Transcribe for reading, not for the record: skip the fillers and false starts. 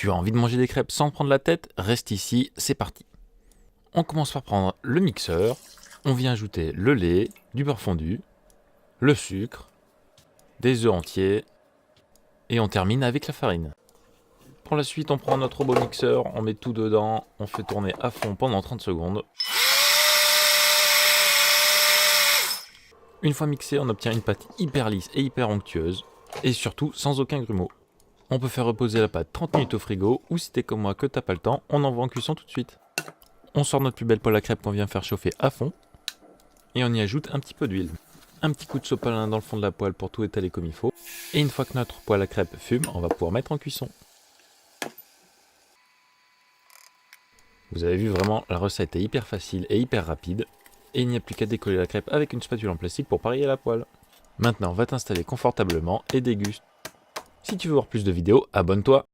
Tu as envie de manger des crêpes sans te prendre la tête? Reste ici, c'est parti. On commence par prendre le mixeur, on vient ajouter le lait, du beurre fondu, le sucre, des œufs entiers et on termine avec la farine. Pour la suite, on prend notre robot mixeur, on met tout dedans, on fait tourner à fond pendant 30 secondes. Une fois mixé, on obtient une pâte hyper lisse et hyper onctueuse, et surtout sans aucun grumeau. On peut faire reposer la pâte 30 minutes au frigo, ou si t'es comme moi que t'as pas le temps, on envoie en cuisson tout de suite. On sort notre plus belle poêle à crêpes qu'on vient faire chauffer à fond, et on y ajoute un petit peu d'huile. Un petit coup de sopalin dans le fond de la poêle pour tout étaler comme il faut, et une fois que notre poêle à crêpes fume, on va pouvoir mettre en cuisson. Vous avez vu, vraiment, la recette est hyper facile et hyper rapide, et il n'y a plus qu'à décoller la crêpe avec une spatule en plastique pour parier la poêle. Maintenant, va t'installer confortablement et déguste. Si tu veux voir plus de vidéos, abonne-toi.